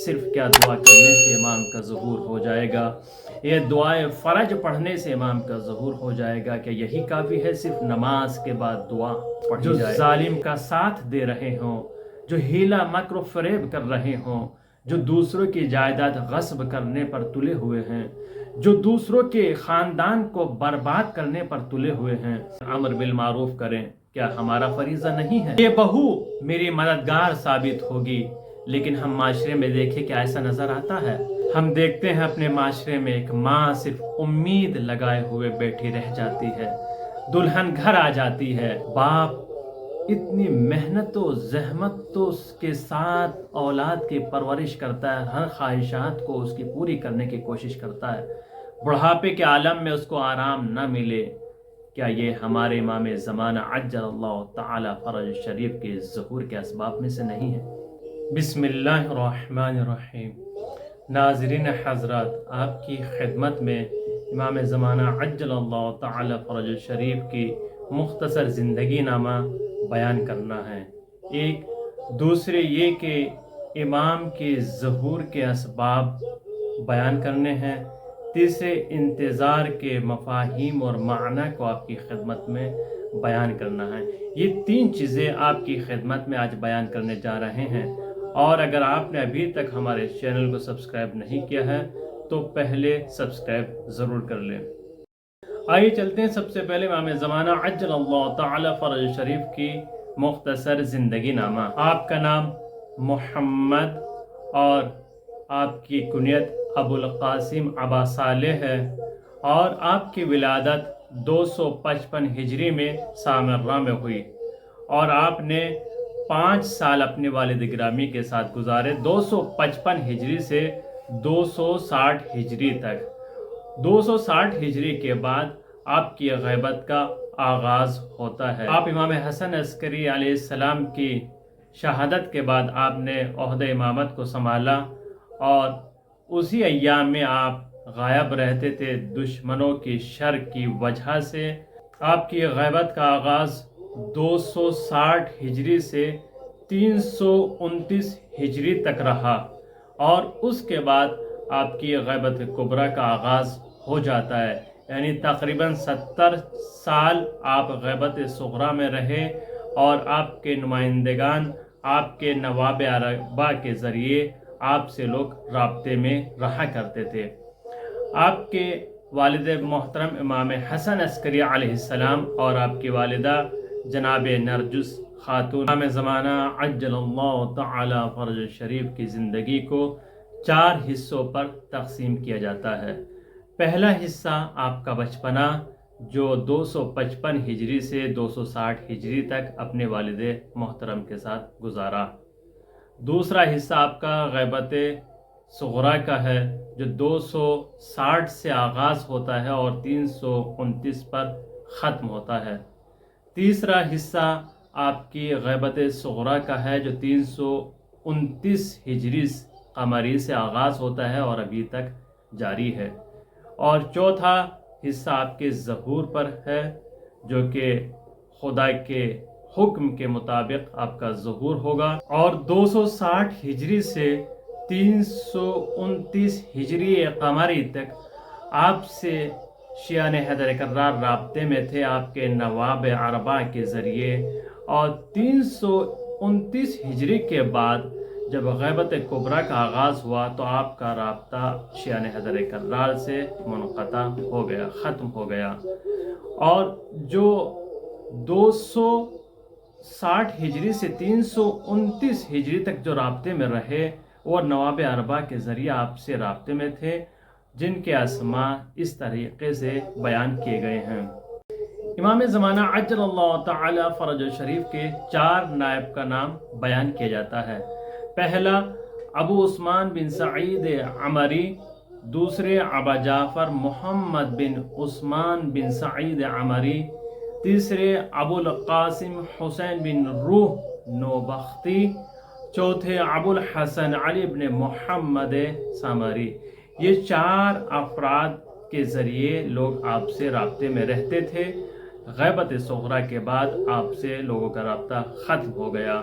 صرف کیا دعا کرنے سے امام کا ظہور ہو جائے گا؟ یہ دعائے فرج پڑھنے سے امام کا ظہور ہو جائے گا؟ کہ یہی کافی ہے صرف نماز کے بعد دعا پڑھی جائے؟ جو ظالم کا ساتھ دے رہے ہوں، جو ہیلا مکر و فریب کر رہے ہوں، جو دوسروں کی جائیداد غصب کرنے پر تلے ہوئے ہیں، جو دوسروں کے خاندان کو برباد کرنے پر تلے ہوئے ہیں، امر بالمعروف کریں، کیا ہمارا فریضہ نہیں ہے؟ یہ بہو میری مددگار ثابت ہوگی، لیکن ہم معاشرے میں دیکھیں کہ ایسا نظر آتا ہے؟ ہم دیکھتے ہیں اپنے معاشرے میں ایک ماں صرف امید لگائے ہوئے بیٹھی رہ جاتی ہے، دلہن گھر آ جاتی ہے، باپ اتنی محنت و زحمت کے ساتھ اولاد کی پرورش کرتا ہے، ہر خواہشات کو اس کی پوری کرنے کی کوشش کرتا ہے، بڑھاپے کے عالم میں اس کو آرام نہ ملے۔ کیا یہ ہمارے امام زمانہ عجل اللہ تعالی فرج شریف کے ظہور کے اسباب میں سے نہیں ہے؟ بسم اللہ الرحمن الرحیم۔ ناظرین حضرات، آپ کی خدمت میں امام زمانہ عجل اللہ تعالی فرج شریف کی مختصر زندگی نامہ بیان کرنا ہے۔ ایک دوسرے یہ کہ امام کے ظہور کے اسباب بیان کرنے ہیں، تیسرے انتظار کے مفاہیم اور معنی کو آپ کی خدمت میں بیان کرنا ہے۔ یہ تین چیزیں آپ کی خدمت میں آج بیان کرنے جا رہے ہیں، اور اگر آپ نے ابھی تک ہمارے چینل کو سبسکرائب نہیں کیا ہے تو پہلے سبسکرائب ضرور کر لیں۔ آئیے چلتے ہیں سب سے پہلے امام زمانہ عجل اللہ تعالی فرج شریف کی مختصر زندگی نامہ۔ آپ کا نام محمد اور آپ کی کنیت ابو القاسم ابا صالح ہے، اور آپ کی ولادت 255 ہجری میں سامرہ میں ہوئی، اور آپ نے 5 سال اپنے والد گرامی کے ساتھ گزارے، 255 ہجری سے 260 ہجری تک۔ 260 ہجری کے بعد آپ کی غیبت کا آغاز ہوتا ہے۔ آپ امام حسن عسکری علیہ السلام کی شہادت کے بعد آپ نے عہدہ امامت کو سنبھالا، اور اسی ایام میں آپ غائب رہتے تھے دشمنوں کی شر کی وجہ سے۔ آپ کی غیبت کا آغاز 260 ہجری سے 329 ہجری تک رہا، اور اس کے بعد آپ کی غیبت کبریٰ کا آغاز ہو جاتا ہے، یعنی تقریباً 70 سال آپ غیبت صغریٰ میں رہے، اور آپ کے نمائندگان آپ کے نواب اربعہ کے ذریعے آپ سے لوگ رابطے میں رہا کرتے تھے۔ آپ کے والد محترم امام حسن عسکری علیہ السلام اور آپ کی والدہ جناب نرجس خاتون، امام زمانہ عجل اللہ تعالی فرج شریف کی زندگی کو 4 حصوں پر تقسیم کیا جاتا ہے۔ پہلا حصہ آپ کا بچپنا، جو 255 ہجری سے 260 ہجری تک اپنے والد محترم کے ساتھ گزارا۔ دوسرا حصہ آپ کا غیبت صغریٰ کا ہے، جو 260 سے آغاز ہوتا ہے اور 329 پر ختم ہوتا ہے۔ تیسرا حصہ آپ کی غیبت صغریٰ کا ہے، جو 329 ہجری قمری سے آغاز ہوتا ہے اور ابھی تک جاری ہے۔ اور چوتھا حصہ آپ کے ظہور پر ہے، جو کہ خدا کے حکم کے مطابق آپ کا ظہور ہوگا، اور 260 ہجری سے 329 ہجری قمری تک آپ سے شیعان حیدر کرار رابطے میں تھے آپ کے نواب اربعہ کے ذریعے، اور 329 ہجری کے بعد جب غیبت کبریٰ کا آغاز ہوا تو آپ کا رابطہ شیعان حیدر کرار سے منقطع ہو گیا، ختم ہو گیا، اور جو 260 ہجری سے 329 ہجری تک جو رابطے میں رہے وہ نواب اربعہ کے ذریعے آپ سے رابطے میں تھے، جن کے اسماء اس طریقے سے بیان کیے گئے ہیں۔ امام زمانہ عجل اللہ تعالی فرج شریف کے 4 نائب کا نام بیان کیا جاتا ہے۔ پہلا ابو عثمان بن سعید عمری، دوسرے ابا جعفر محمد بن عثمان بن سعید عمری، تیسرے ابو القاسم حسین بن روح نوبختی، چوتھے ابو الحسن علی بن محمد سامری۔ یہ 4 افراد کے ذریعے لوگ آپ سے رابطے میں رہتے تھے۔ غیبت صغریٰ کے بعد آپ سے لوگوں کا رابطہ ختم ہو گیا،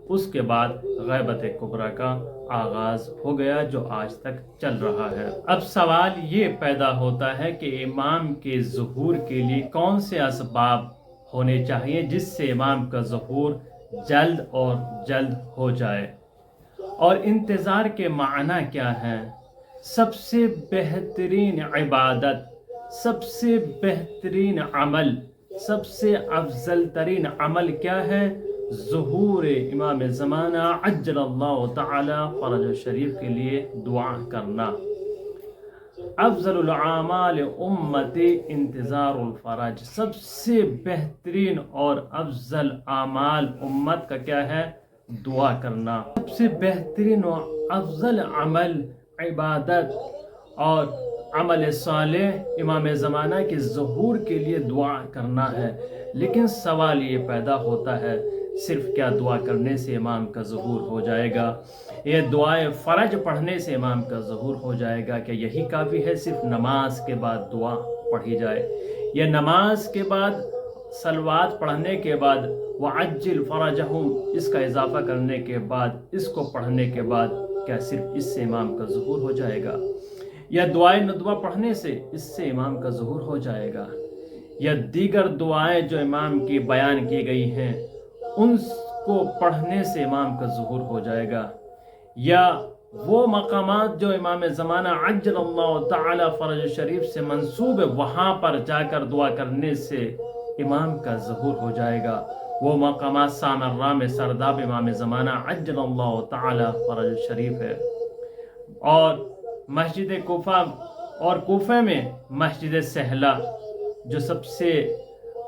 اس کے بعد غیبت کبریٰ کا آغاز ہو گیا جو آج تک چل رہا ہے۔ اب سوال یہ پیدا ہوتا ہے کہ امام کے ظہور کے لیے کون سے اسباب ہونے چاہیے جس سے امام کا ظہور جلد اور جلد ہو جائے، اور انتظار کے معنی کیا ہے؟ سب سے بہترین عبادت، سب سے بہترین عمل، سب سے افضل ترین عمل کیا ہے؟ ظہور امام زمانہ عجل اللہ تعالی فرج شریف کے لیے دعا کرنا۔ افضل الاعمال امتی انتظار الفرج، سب سے بہترین اور افضل اعمال امت کا کیا ہے؟ دعا کرنا۔ سب سے بہترین و افضل عمل، عبادت اور عمل صالح امام زمانہ کے ظہور کے لیے دعا کرنا ہے۔ لیکن سوال یہ پیدا ہوتا ہے، صرف کیا دعا کرنے سے امام کا ظہور ہو جائے گا؟ یہ دعائے فرج پڑھنے سے امام کا ظہور ہو جائے گا؟ کہ یہی کافی ہے صرف نماز کے بعد دعا پڑھی جائے؟ یا نماز کے بعد صلوات پڑھنے کے بعد وعجل فرجہم اس کا اضافہ کرنے کے بعد، اس کو پڑھنے کے بعد کیا صرف اس سے امام کا ظہور ہو جائے گا؟ یا دعائے ندوہ پڑھنے سے اس سے امام کا ظہور ہو جائے گا؟ یا دیگر دعائیں جو امام کی بیان کی گئی ہیں ان کو پڑھنے سے امام کا ظہور ہو جائے گا؟ یا وہ مقامات جو امام زمانہ عجل اللہ تعالی فرج شریف سے منسوب ہے وہاں پر جا کر دعا کرنے سے امام کا ظہور ہو جائے گا؟ وہ مقامات سامراء میں سرداب امام زمانہ عجل اللہ تعالی فرج شریف ہے، اور مسجد کوفہ اور کوفہ میں مسجد سہلہ جو سب سے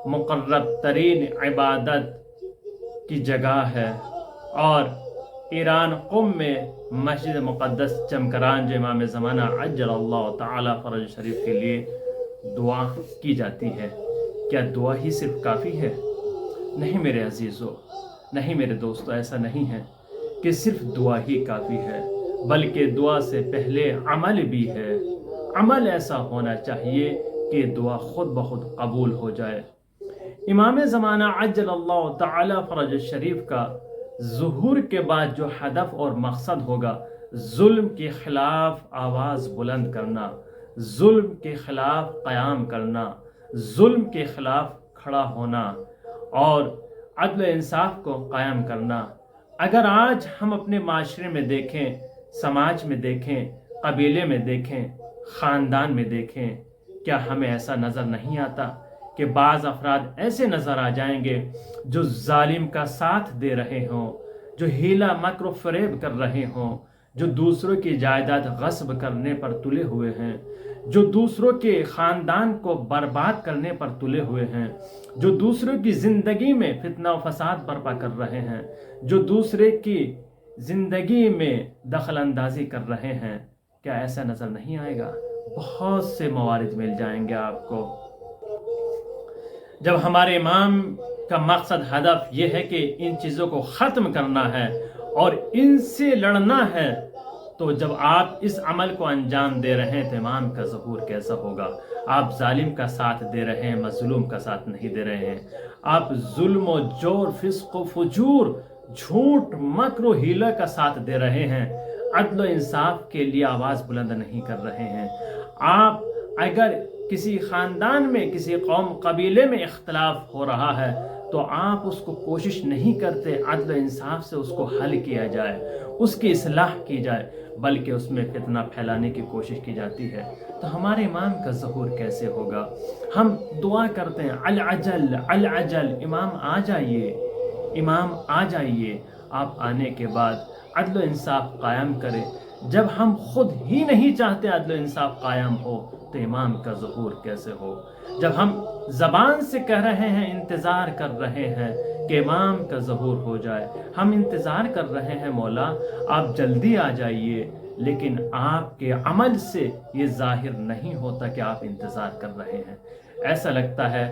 مقرب ترین عبادت کی جگہ ہے، اور ایران قم میں مسجد مقدس چمکران جو امام زمانہ عجل اللہ تعالی فرج شریف کے لیے دعا کی جاتی ہے۔ کیا دعا ہی صرف کافی ہے؟ نہیں میرے عزیزو، نہیں میرے دوستو، ایسا نہیں ہے کہ صرف دعا ہی کافی ہے، بلکہ دعا سے پہلے عمل بھی ہے۔ عمل ایسا ہونا چاہیے کہ دعا خود بخود قبول ہو جائے۔ امام زمانہ عجل اللہ تعالی فرج شریف کا ظہور کے بعد جو ہدف اور مقصد ہوگا، ظلم کے خلاف آواز بلند کرنا، ظلم کے خلاف قیام کرنا، ظلم کے خلاف کھڑا ہونا اور عدل و انصاف کو قائم کرنا۔ اگر آج ہم اپنے معاشرے میں دیکھیں، سماج میں دیکھیں، قبیلے میں دیکھیں، خاندان میں دیکھیں، کیا ہمیں ایسا نظر نہیں آتا کہ بعض افراد ایسے نظر آ جائیں گے جو ظالم کا ساتھ دے رہے ہوں، جو ہیلا مکر و فریب کر رہے ہوں، جو دوسروں کی جائیداد غصب کرنے پر تلے ہوئے ہیں، جو دوسروں کے خاندان کو برباد کرنے پر تلے ہوئے ہیں، جو دوسروں کی زندگی میں فتنہ و فساد برپا کر رہے ہیں، جو دوسرے کی زندگی میں دخل اندازی کر رہے ہیں؟ کیا ایسا نظر نہیں آئے گا؟ بہت سے موارد مل جائیں گے آپ کو۔ جب ہمارے امام کا مقصد ہدف یہ ہے کہ ان چیزوں کو ختم کرنا ہے اور ان سے لڑنا ہے، تو جب آپ اس عمل کو انجام دے رہے ہیں تو امام کا ظہور کیسا ہوگا؟ آپ ظالم کا ساتھ دے رہے ہیں، مظلوم کا ساتھ نہیں دے رہے ہیں۔ آپ ظلم و جور، فسق و فجور، جھوٹ، مکر و حیلہ کا ساتھ دے رہے ہیں، عدل و انصاف کے لیے آواز بلند نہیں کر رہے ہیں۔ آپ اگر کسی خاندان میں، کسی قوم قبیلے میں اختلاف ہو رہا ہے تو آپ اس کو کوشش نہیں کرتے عدل و انصاف سے اس کو حل کیا جائے، اس کی اصلاح کی جائے، بلکہ اس میں فتنہ پھیلانے کی کوشش کی جاتی ہے، تو ہمارے امام کا ظہور کیسے ہوگا؟ ہم دعا کرتے ہیں العجل العجل، امام آ جائیے، امام آ جائیے۔ آپ آنے کے بعد عدل و انصاف قائم کریں۔ جب ہم خود ہی نہیں چاہتے عدل و انصاف قائم ہو تو امام کا ظہور کیسے ہو؟ جب ہم زبان سے کہہ رہے ہیں، انتظار کر رہے ہیں کہ امام کا ظہور ہو جائے، ہم انتظار کر رہے ہیں مولا آپ جلدی آ جائیے، لیکن آپ کے عمل سے یہ ظاہر نہیں ہوتا کہ آپ انتظار کر رہے ہیں۔ ایسا لگتا ہے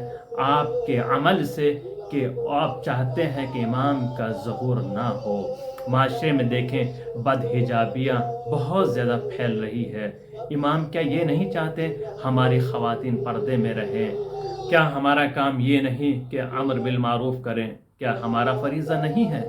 آپ کے عمل سے کہ آپ چاہتے ہیں کہ امام کا ظہور نہ ہو۔ معاشرے میں دیکھیں بد حجابیاں بہت زیادہ پھیل رہی ہے۔ امام کیا یہ نہیں چاہتے ہماری خواتین پردے میں رہیں؟ کیا ہمارا کام یہ نہیں کہ امر بالمعروف کریں؟ کیا ہمارا فریضہ نہیں ہے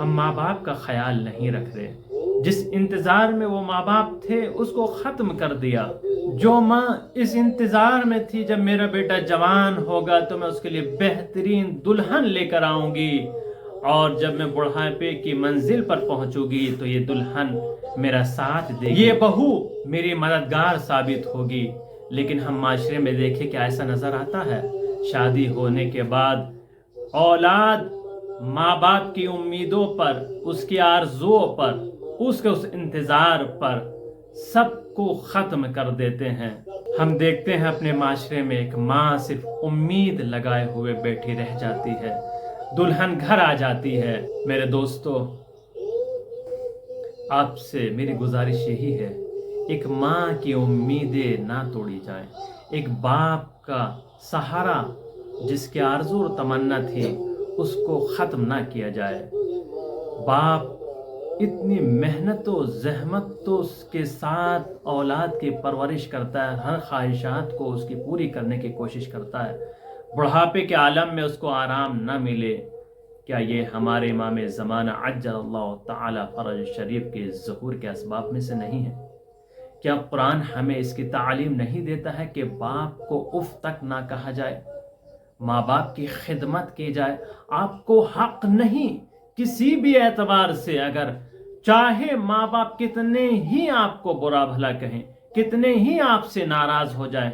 ہم ماں باپ کا خیال نہیں رکھ رہے، جس انتظار میں وہ ماں باپ تھے اس کو ختم کر دیا۔ جو ماں اس انتظار میں تھی جب میرا بیٹا جوان ہوگا تو میں اس کے لیے بہترین دلہن لے کر آؤں گی، اور جب میں بڑھاپے کی منزل پر پہنچوں گی تو یہ دلہن میرا ساتھ دے گی، یہ بہو میری مددگار ثابت ہوگی۔ لیکن ہم معاشرے میں دیکھیں کہ ایسا نظر آتا ہے، شادی ہونے کے بعد اولاد ماں باپ کی امیدوں پر، اس کی آرزوؤں پر، اس کے اس انتظار پر سب کو ختم کر دیتے ہیں۔ ہم دیکھتے ہیں اپنے معاشرے میں ایک ماں صرف امید لگائے ہوئے بیٹھی رہ جاتی ہے، دلہن گھر آ جاتی ہے۔ میرے دوستو، آپ سے میری گزارش یہی ہے، ایک ماں کی امیدیں نہ توڑی جائیں، ایک باپ کا سہارا جس کی آرزو اور تمنا تھی اس کو ختم نہ کیا جائے۔ باپ اتنی محنت و زحمت کے ساتھ اولاد کی پرورش کرتا ہے، ہر خواہشات کو اس کی پوری کرنے کی کوشش کرتا ہے، بڑھاپے کے عالم میں اس کو آرام نہ ملے۔ کیا یہ ہمارے امام زمانہ عجل اللہ تعالی فرج شریف کے ظہور کے اسباب میں سے نہیں ہے؟ کیا قرآن ہمیں اس کی تعلیم نہیں دیتا ہے کہ باپ کو اف تک نہ کہا جائے، ماں باپ کی خدمت کی جائے؟ آپ کو حق نہیں کسی بھی اعتبار سے، اگر چاہے ماں باپ کتنے ہی آپ کو برا بھلا کہیں، کتنے ہی آپ سے ناراض ہو جائیں،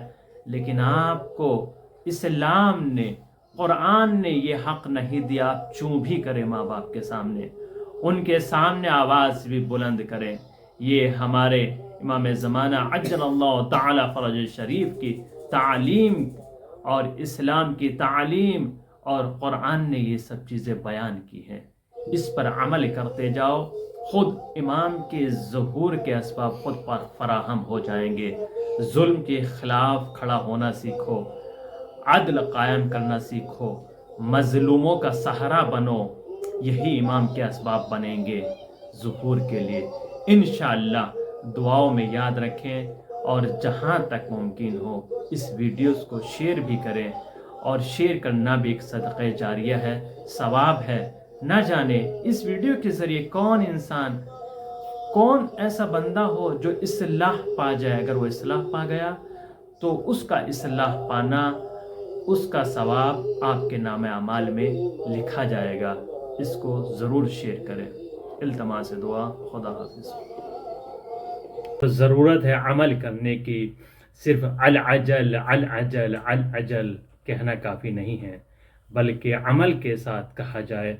لیکن آپ کو اسلام نے، قرآن نے یہ حق نہیں دیا آپ چوں بھی کریں ماں باپ کے سامنے، ان کے سامنے آواز بھی بلند کریں۔ یہ ہمارے امام زمانہ عجل اللہ تعالی فرج شریف کی تعلیم اور اسلام کی تعلیم اور قرآن نے یہ سب چیزیں بیان کی ہیں، اس پر عمل کرتے جاؤ، خود امام کے ظہور کے اسباب خود پر فراہم ہو جائیں گے۔ ظلم کے خلاف کھڑا ہونا سیکھو، عدل قائم کرنا سیکھو، مظلوموں کا سہارا بنو، یہی امام کے اسباب بنیں گے ظہور کے لیے انشاءاللہ۔ دعاؤں میں یاد رکھیں، اور جہاں تک ممکن ہو اس ویڈیوز کو شیئر بھی کریں، اور شیئر کرنا بھی ایک صدقہ جاریہ ہے، ثواب ہے۔ نہ جانے اس ویڈیو کے ذریعے کون انسان، کون ایسا بندہ ہو جو اصلاح پا جائے۔ اگر وہ اصلاح پا گیا تو اس کا اصلاح پانا، اس کا ثواب آپ کے نام اعمال میں لکھا جائے گا۔ اس کو ضرور شیئر کریں۔ التماس دعا، خدا حافظ۔ ضرورت ہے عمل کرنے کی، صرف العجل العجل العجل کہنا کافی نہیں ہے، بلکہ عمل کے ساتھ کہا جائے